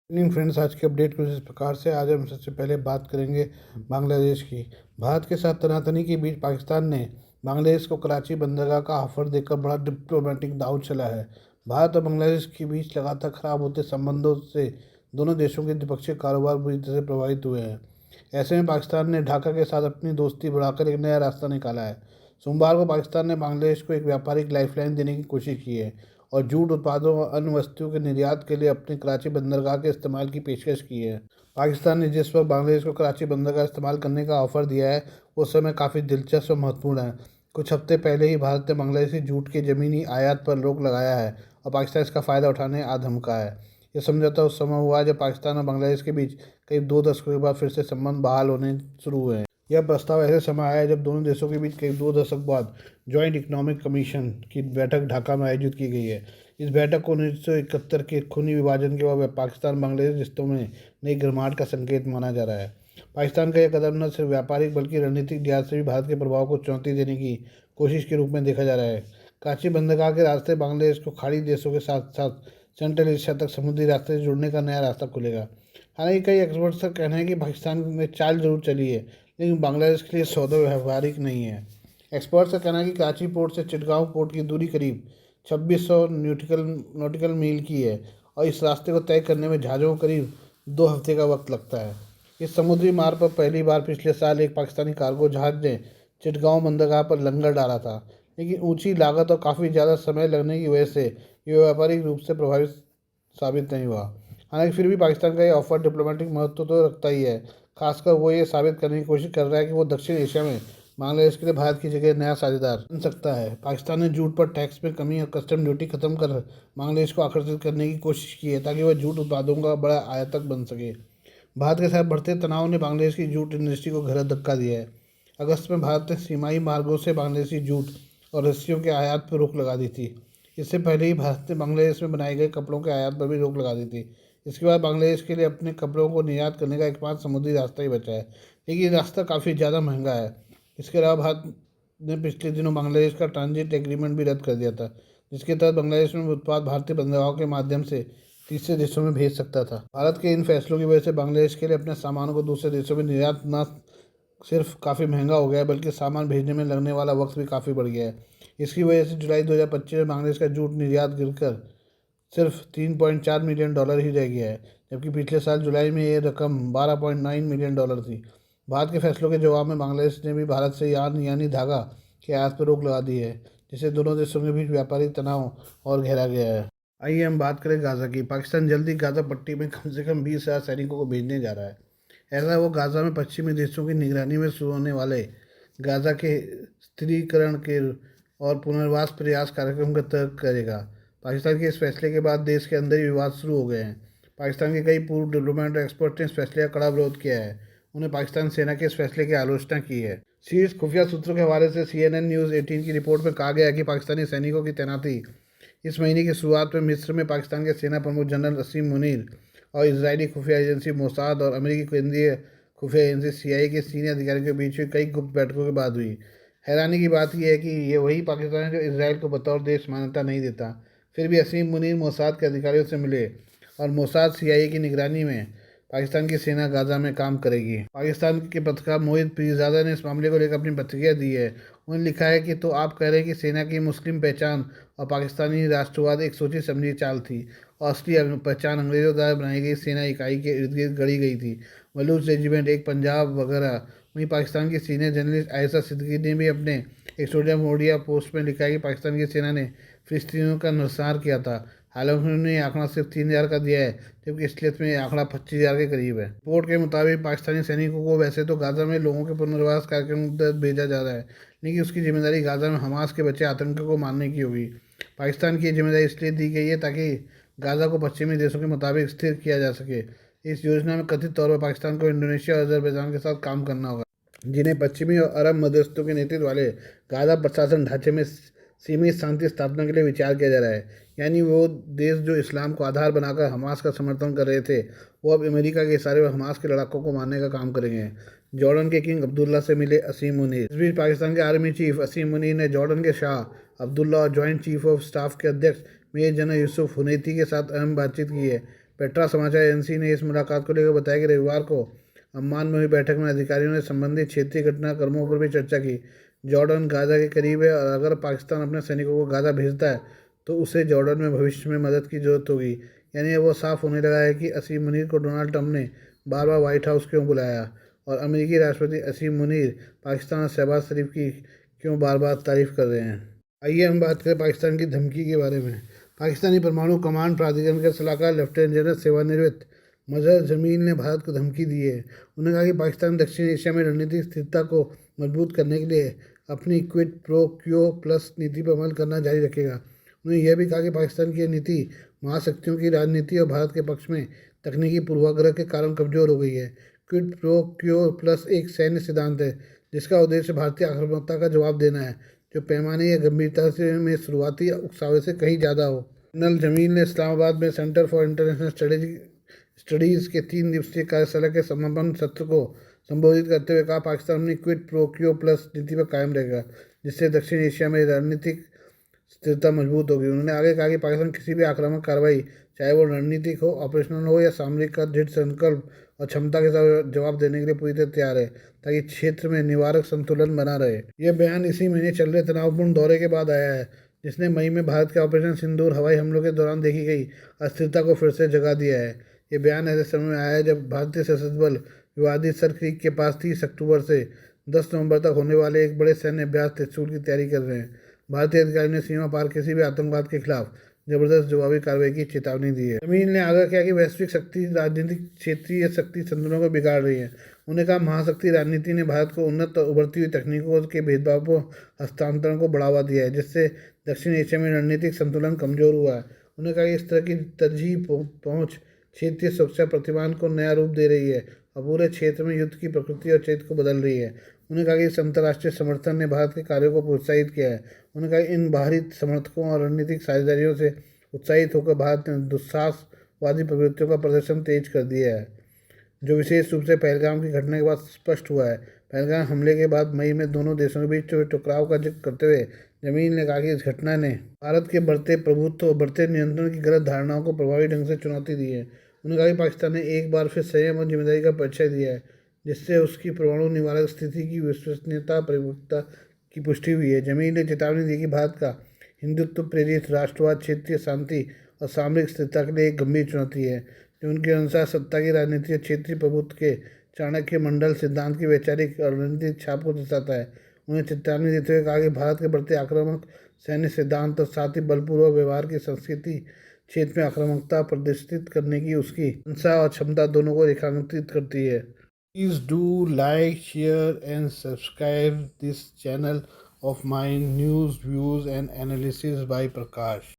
Evening friends, आज की update कुछ इस प्रकार से। आज हम सबसे पहले बात करेंगे बांग्लादेश की। भारत के साथ तनातनी के बीच पाकिस्तान ने बांग्लादेश को कराची बंदरगाह का ऑफर देकर बड़ा डिप्लोमेटिक दांव चला है। भारत और बांग्लादेश के बीच लगातार खराब होते संबंधों से दोनों देशों के द्विपक्षीय कारोबार बुरी तरह से प्रभावित हुए हैं। ऐसे में पाकिस्तान ने ढाका के साथ अपनी दोस्ती बढ़ाकर एक नया रास्ता निकाला है। सोमवार को पाकिस्तान ने बांग्लादेश को एक व्यापारिक लाइफलाइन देने की कोशिश की है और जूट उत्पादों और अन्य वस्तुओं के निर्यात के लिए अपने कराची बंदरगाह के इस्तेमाल की पेशकश की है। पाकिस्तान ने जिस वक्त बांग्लादेश को कराची बंदरगाह इस्तेमाल करने का ऑफर दिया है, उस समय काफ़ी दिलचस्प और महत्वपूर्ण है। कुछ हफ्ते पहले ही भारत ने बांग्लादेशी जूट के ज़मीनी आयात पर रोक लगाया है और पाकिस्तान इसका फ़ायदा उठाने आ धमका है। यह समझौता उस समय हुआ जब पाकिस्तान और बांग्लादेश के बीच करीब 2 दशकों के बाद फिर से संबंध बहाल होने शुरू हुए हैं। यह प्रस्ताव ऐसे समय आया जब दोनों देशों के बीच करीब 2 दशक बाद जॉइंट इकोनॉमिक कमीशन की बैठक ढाका में आयोजित की गई है। इस बैठक को 1971 के खूनी विभाजन के बाद पाकिस्तान बांग्लादेश रिश्तों में नई गर्माहट का संकेत माना जा रहा है। पाकिस्तान का यह कदम न सिर्फ व्यापारिक बल्कि रणनीतिक लिहाज से भी भारत के प्रभाव को चुनौती देने की कोशिश के रूप में देखा जा रहा है। कराची बंदरगाह के रास्ते बांग्लादेश को खाड़ी देशों के साथ साथ सेंट्रल एशिया तक समुद्री रास्ते से जुड़ने का नया रास्ता खुलेगा। हालांकि कई एक्सपर्ट्स का कहना है कि पाकिस्तान में चाल जरूर चली है, लेकिन बांग्लादेश के लिए सौदा व्यवहारिक नहीं है। एक्सपर्ट्स का कहना है कि कराची पोर्ट से चिटगांव पोर्ट की दूरी करीब 2600 नॉटिकल मील की है और इस रास्ते को तय करने में जहाज़ों को करीब 2 हफ्ते का वक्त लगता है। इस समुद्री मार्ग पर पहली बार पिछले साल एक पाकिस्तानी कार्गो जहाज़ ने चिटगांव बंदरगाह पर लंगर डाला था, लेकिन ऊंची लागत और काफ़ी ज़्यादा समय लगने की वजह से ये व्यापारिक रूप से प्रभावित साबित नहीं हुआ। हालांकि फिर भी पाकिस्तान का ये ऑफर डिप्लोमेटिक महत्व तो रखता ही है। खासकर वो ये साबित करने की कोशिश कर रहा है कि वो दक्षिण एशिया में बांग्लादेश के लिए भारत की जगह नया साझेदार बन सकता है। पाकिस्तान ने जूट पर टैक्स में कमी और कस्टम ड्यूटी खत्म कर बांग्लादेश को आकर्षित करने की कोशिश की है ताकि वह जूट उत्पादों का बड़ा आयातक बन सके। भारत के साथ बढ़ते तनाव ने बांग्लादेश की जूट इंडस्ट्री को गहरा धक्का दिया है। अगस्त में भारत ने सीमाई मार्गों से बांग्लादेशी जूट और रस्सियों के आयात पर रोक लगा दी थी। इससे पहले ही भारत ने बांग्लादेश में बनाए गए कपड़ों के आयात पर भी रोक लगा दी थी। इसके बाद बांग्लादेश के लिए अपने कपड़ों को निर्यात करने का एकमात्र समुद्री रास्ता ही बचा है, लेकिन ये रास्ता काफ़ी ज़्यादा महंगा है। इसके अलावा भारत ने पिछले दिनों बांग्लादेश का ट्रांजिट एग्रीमेंट भी रद्द कर दिया था, जिसके तहत बांग्लादेश में उत्पाद भारतीय बंदरगाहों के माध्यम से तीसरे देशों में भेज सकता था। भारत के इन फैसलों की वजह से बांग्लादेश के लिए अपने सामानों को दूसरे देशों में निर्यात न सिर्फ काफ़ी महंगा हो गया है, बल्कि सामान भेजने में लगने वाला वक्त भी काफ़ी बढ़ गया है। इसकी वजह से जुलाई 2025 में बांग्लादेश का जूट निर्यात गिरकर सिर्फ $3.4 मिलियन ही रह गया है, जबकि पिछले साल जुलाई में ये रकम $12.9 मिलियन थी। भारत के फैसलों के जवाब में बांग्लादेश ने भी भारत से यार्न यानी धागा के आयात पर रोक लगा दी है, जिससे दोनों देशों के बीच व्यापारिक तनाव और गहरा गया है। आइए हम बात करें गाज़ा की। पाकिस्तान जल्दी गाज़ा पट्टी में कम से कम 20,000 सैनिकों को भेजने जा रहा है। ऐसा वो गाज़ा में पश्चिमी देशों की निगरानी में शुरू होने वाले गाज़ा के स्थिरीकरण के और पुनर्वास प्रयास कार्यक्रम का तहत करेगा। पाकिस्तान के इस फैसले के बाद देश के अंदर ही विवाद शुरू हो गए हैं। पाकिस्तान के कई पूर्व डिप्लोमेट और एक्सपर्ट ने इस फैसले का कड़ा विरोध किया है। उन्हें पाकिस्तान सेना के इस फैसले की आलोचना की है। शीर्ष खुफिया सूत्रों के हवाले से CNN न्यूज़ 18 की रिपोर्ट में कहा गया है कि पाकिस्तानी सैनिकों की तैनाती इस महीने की शुरुआत में मिस्र में पाकिस्तान के सेना प्रमुख जनरल असीम मुनीर और इजरायली खुफिया एजेंसी मोसाद और अमेरिकी केंद्रीय खुफिया एजेंसी CIA के सीनियर अधिकारियों के बीच हुई कई गुप्त बैठकों के बाद हुई। हैरानी की बात यह है कि ये वही पाकिस्तान है जो इसराइल को बतौर देश मान्यता नहीं देता। फिर भी असीम मुनीर मोसाद के अधिकारियों से मिले और मोसाद CIA की निगरानी में पाकिस्तान की सेना गाज़ा में काम करेगी। पाकिस्तान के पत्रकार मोहित पीरजादा ने इस मामले को लेकर अपनी प्रतिक्रिया दी है। उन्होंने लिखा है कि तो आप कह रहे हैं कि सेना की मुस्लिम पहचान और पाकिस्तानी राष्ट्रवाद एक सोची समझी चाल थी और असली पहचान अंग्रेज़ों द्वारा बनाई गई सेना इकाई के इर्द गिर्द गढ़ी गई थी। बलूच रेजिमेंट, एक पंजाब वगैरह। वहीं पाकिस्तान की सीनियर जर्नलिस्ट आयशा सिद्दीकी ने भी अपने एक सोशल मीडिया पोस्ट में लिखा है कि पाकिस्तान की सेना ने फिलिस्तीनियों का नरसंहार किया था। हालांकि उन्होंने ये आंकड़ा सिर्फ 3,000 का दिया है, जबकि असलियत में ये आंकड़ा 25,000 के करीब है। रिपोर्ट के मुताबिक पाकिस्तानी सैनिकों को वैसे तो गाज़ा में लोगों के पुनर्वास कार्यक्रम के तहत भेजा जा रहा है, लेकिन उसकी जिम्मेदारी गाज़ा में हमास के बचे आतंकियों को मारने की होगी। पाकिस्तान की ये जिम्मेदारी इसलिए दी गई है ताकि गाज़ा को पश्चिमी देशों के मुताबिक स्थिर किया जा सके। इस योजना में कथित तौर पर पाकिस्तान को इंडोनेशिया और अजरबैजान के साथ काम करना होगा, जिन्हें पश्चिमी और अरब मध्यस्थों के नेतृत्व वाले गाज़ा प्रशासन ढांचे में सीमित शांति स्थापना के लिए विचार किया जा रहा है। यानी वो देश जो इस्लाम को आधार बनाकर हमास का समर्थन कर रहे थे, वो अब अमेरिका के इशारे पर हमास के लड़ाकों को मारने का काम करेंगे। जॉर्डन के किंग अब्दुल्ला से मिले असीम मुनीर। इस बीच पाकिस्तान के आर्मी चीफ असीम मुनीर ने जॉर्डन के शाह अब्दुल्ला और जॉइंट चीफ ऑफ स्टाफ के अध्यक्ष मेजर जनरल यूसुफ हुनैती के साथ अहम बातचीत की है। पेट्रा समाचार एजेंसी ने इस मुलाकात को लेकर बताया कि रविवार को अम्मान में हुई बैठक में अधिकारियों ने संबंधित क्षेत्रीय घटनाक्रमों पर भी चर्चा की। जॉर्डन गाजा के करीब है और अगर पाकिस्तान अपने सैनिकों को गाजा भेजता है तो उसे जॉर्डन में भविष्य में मदद की जरूरत होगी। यानी वो साफ होने लगा है कि असीम मुनीर को डोनाल्ड ट्रंप ने बार बार व्हाइट हाउस क्यों बुलाया और अमेरिकी राष्ट्रपति असीम मुनीर पाकिस्तान और शहबाज शरीफ की क्यों बार बार तारीफ कर रहे हैं। आइए हम बात करें पाकिस्तान की धमकी के बारे में। पाकिस्तानी परमाणु कमांड प्राधिकरण के सलाहकार लेफ्टिनेंट जनरल सेवानिवृत्त मजहर जमील ने भारत को धमकी दी है। उन्होंने कहा कि पाकिस्तान दक्षिण एशिया में रणनीतिक स्थिरता को मजबूत करने के लिए अपनी क्विड प्रो क्यो प्लस नीति पर अमल करना जारी रखेगा। उन्होंने यह भी कहा कि पाकिस्तान की यह नीति महाशक्तियों की राजनीति और भारत के पक्ष में तकनीकी पूर्वाग्रह के कारण कमजोर हो गई है। क्विड प्रो क्यो प्लस एक सैन्य सिद्धांत है जिसका उद्देश्य भारतीय आक्रामकता का जवाब देना है जो पैमाने या गंभीरता से में शुरुआती उकसावे से कहीं ज़्यादा हो। जनरल जमील ने इस्लामाबाद में सेंटर फॉर इंटरनेशनल स्टडीज़ के 3 दिवसीय कार्यशाला के समापन सत्र को संबोधित करते हुए कहा पाकिस्तान अपनी क्विड प्रो क्यो प्लस नीति पर कायम रहेगा जिससे दक्षिण एशिया में रणनीतिक स्थिरता मजबूत होगी। उन्होंने आगे कहा कि पाकिस्तान किसी भी आक्रामक कार्रवाई चाहे वो रणनीतिक हो, ऑपरेशनल हो या सामरिक का दृढ़ संकल्प और क्षमता के साथ जवाब देने के लिए पूरी तरह तैयार है ताकि क्षेत्र में निवारक संतुलन बना रहे। यह बयान इसी महीने चल रहे तनावपूर्ण दौरे के बाद आया है जिसने मई में भारत के ऑपरेशन सिंदूर हवाई हमलों के दौरान देखी गई अस्थिरता को फिर से जगा दिया है। ये बयान ऐसे समय में आया है जब भारतीय सशस्त्र बल विवादित सर क्रीक के पास 30 अक्टूबर से 10 नवंबर तक होने वाले एक बड़े सैन्य अभ्यास त्रिशूल की तैयारी कर रहे हैं। भारतीय अधिकारियों ने सीमा पार किसी भी आतंकवाद के खिलाफ जबरदस्त जवाबी कार्रवाई की चेतावनी दी है। जमील ने आगाह किया कि वैश्विक शक्ति राजनीतिक क्षेत्रीय शक्ति संतुलन को बिगाड़ रही है। उन्होंने कहा महाशक्ति राजनीति ने भारत को उन्नत और उभरती हुई तकनीकों के भेदभाव हस्तांतरण को बढ़ावा दिया है जिससे दक्षिण एशिया में रणनीतिक संतुलन कमजोर हुआ है। उन्होंने कहा कि इस तरह की तरजीह पहुँच क्षेत्रीय सुरक्षा प्रतिमान को नया रूप दे रही है और पूरे क्षेत्र में युद्ध की प्रकृति और चरित्र को बदल रही है। उन्होंने कहा कि इस अंतर्राष्ट्रीय समर्थन ने भारत के कार्यों को प्रोत्साहित किया है। उन्होंने कहा कि इन बाहरी समर्थकों और रणनीतिक साझेदारियों से उत्साहित होकर भारत ने दुस्साहसवादी प्रवृत्तियों का प्रदर्शन तेज कर दिया है जो विशेष रूप से पहलगाम की घटना के बाद स्पष्ट हुआ है। पहलगाम हमले के बाद मई में दोनों देशों के बीच हुए टकराव का जिक्र करते हुए जमील ने कहा कि इस घटना ने भारत के बढ़ते प्रभुत्व और बढ़ते नियंत्रण की गलत धारणाओं को प्रभावी ढंग से चुनौती दी है। उन्होंने कहा कि पाकिस्तान ने एक बार फिर संयम और जिम्मेदारी का परिचय दिया है जिससे उसकी परमाणु निवारक स्थिति की विश्वसनीयता परिपक्वता की पुष्टि हुई है। जमील ने चेतावनी दी कि भारत का हिंदुत्व प्रेरित राष्ट्रवाद क्षेत्रीय शांति और सामरिक स्थिरता के लिए एक गंभीर चुनौती है जो उनके अनुसार सत्ता की राजनीति और क्षेत्रीय प्रभुत्व के चाणक्य मंडल सिद्धांत की वैचारिक और रणनीतिक छाप को दर्शाता है। उन्हें चेतावनी देते हुए कहा कि भारत के बढ़ते आक्रामक सैन्य सिद्धांत और साथ ही बलपूर्वक व्यवहार की संस्कृति क्षेत्र में आक्रामकता प्रदर्शित करने की उसकी मंशा और क्षमता दोनों को रेखांकित करती है। Please do like share and subscribe this channel of my news, views and analysis by Prakash.